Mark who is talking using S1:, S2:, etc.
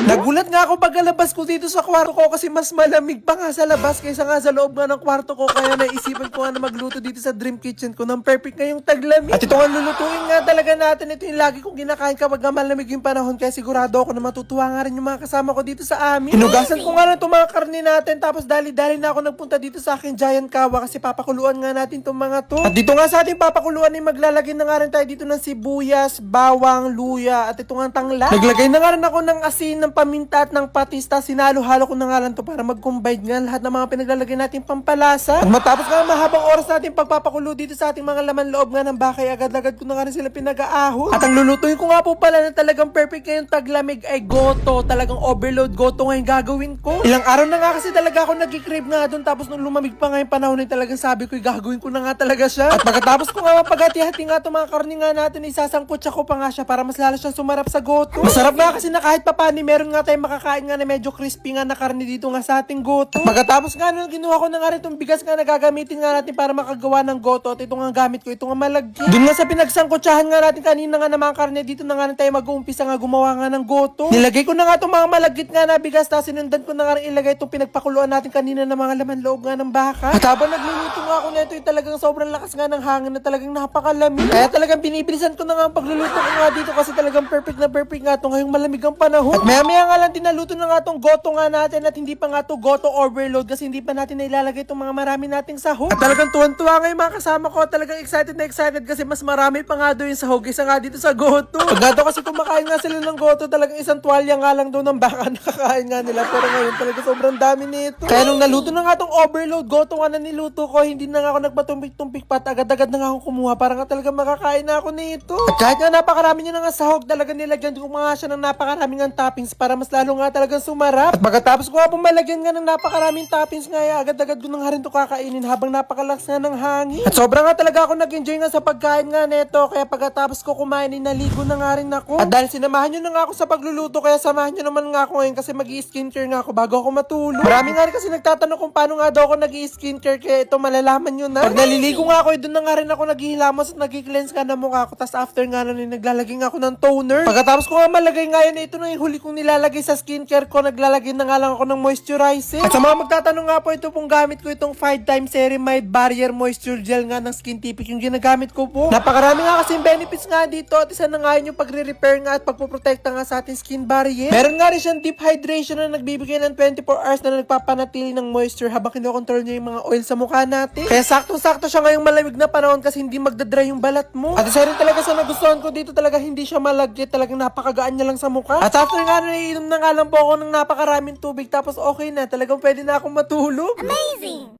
S1: Nagulat nga ako pagkalabas ko dito sa kwarto ko kasi mas malamig pa nga sa labas kaysa nga sa loob nga ng kwarto ko. Kaya naisipan ko nga na magluto dito sa dream kitchen ko ng perfect nga yung taglamig. At ito nga lulutuin nga talaga natin. Ito yung lagi kong kinakain kapag nga malamig yung panahon. Kaya sigurado ako na matutuwa nga rin yung mga kasama ko dito sa amin. Hinugasan ko nga lang itong mga karne natin. Tapos dali-dali na ako nagpunta dito sa aking giant kawa kasi papakuluan nga natin itong mga to. At dito nga sa ating papakuluan ay maglalagay na nga rin tayo dito ng sibuyas, bawang, luya at ito nga tangla. Naglagay na nga rin ako ng asin, ng paminta at ng patista. Sinalo-halo ko na nga lang to para mag-combine nga lahat ng mga pinaglalagay natin pampalasa. At matapos nga mahabang oras natin pagpapakulo dito sa ating mga laman loob nga ng bakay, agad-agad ko na nga rin sila pinag-aahon. At ang lulutuin ko nga po pala na talagang perfect ngayong taglamig ay goto. Talagang overload goto ngayon gagawin ko. Ilang araw na nga kasi talaga ako nag-crave nga doon. Tapos nung lumamig pa nga yung panahon ay talagang sabi ko gagawin ko na nga talaga siya. At pagkatapos ko nga mapaghati-hati nga itong mga karne nga natin, isasangkot siya ko pa nga siya para mas lalo siyang sumarap sa goto. Masarap nga kasi na kahit papani meron nga tayong makakain nga na medyo crispy nga na karne dito nga sa ating goto. At pagkatapos nga nung ginuha ko na nga rin itong bigas nga na gagamitin nga natin para makagawa ng goto at ito nga gamit ko, ito nga malagkit. Doon nga sa pinagsangkotsahan nga natin kanina nga na mga karne dito na nga tayo mag-uumpisa nga gumawa nga ng goto. Nilagay ko na nga itong mga malagkit nga na bigas tapos sinundan ko na nga rin ilagay itong pinagpakuluan natin kanina na mga laman loob nga ng baka. At habang nagluluto nga ako nito yung talagang sobrang lakas nga ng hangin na talagang napakalamig. Kaya talagang binibilisan ko na nga ang pagluluto ko nga dito kasi talagang perfect nga ito ngayong malamig ang panahon. At maya nga lang tinaluto na nga itong goto nga natin at hindi pa nga ito goto overload kasi hindi pa natin nailalagay itong mga marami nating sahog. At talagang tuwan-tuwa nga yung mga kasama ko. Talagang excited na excited kasi mas marami pa nga doon yung sahog isa nga dito sa goto. Pag nga daw kasi kumakain nga sila ng goto, talagang isang tuwalya nga lang doon ng baka nakakain nga nila. Pero ngayon talaga sobrang dami nito. Kaya nung naluto na nga itong overload goto nga na niluto ko, hindi na nga ako nagpatumpik-tumpik pa at agad-agad na nga ako kumuha para nga talaga makakain na ako nito. At kahit nga napakarami niya na nga sahog, talaga nilagyan ko nga siya ng napakaraming nga toppings para mas lalo nga talagang sumarap. At pagkatapos ko nga pumalagyan nga ng napakaraming toppings nga, agad-agad ko na nga rin ito kakainin habang napakalakas nga ng hangin. At sobra nga talaga ako nag-enjoy nga sa pagkain nga neto, kaya pagkatapos ko kumain ay naligo na nga rin ako. At dahil sinamahan nyo na nga ako sa pagluluto, kaya samahan nyo naman nga ako ngayon kasi mag-i-skincare nga ako bago ako matulog. Marami nga rin kasi nagtatanong kung paano nga daw ako nag-i-skincare, kaya ito malalaman nyo na. Pag naliligo nga ako, doon na nga rin ako naghihilamos at nag-i-cleanse nga ng mukha ko. Tapos after nga nun, naglalagay nga ako ng toner. Pagkatapos ko nga malagay nga yun, ito na yung huli kong nilalagay sa skincare ko. Naglalagay na nga lang ako ng moisturizer. At sa mga magtatanong nga po, ito pong gamit ko itong 5x Ceramide Barrier Moisture Gel nga ng Skin Tipic yung ginagamit ko po. Napakarami nga kasing benefits nga dito at isa na nga yun yung pagre-repair nga at pagpoprotekta nga sa ating skin barrier. Meron nga rin siyang deep hydration na nagbibigay ng 24 hours na nagpapanatili ng moisture habang kinokontrol niya yung mga oil sa mukha natin. Kaya saktong-sakto siya ngayong malamig na panahon kasi hindi magdadry yung balat mo. At isa rin talaga sa nagustuhan ko dito, talaga hindi siya malagkit, talagang napakagaan niya lang sa mukha. At after nga naiinom na nga lang po ako ng napakaraming tubig tapos okay na, talagang pwede na akong matulog.
S2: Amazing!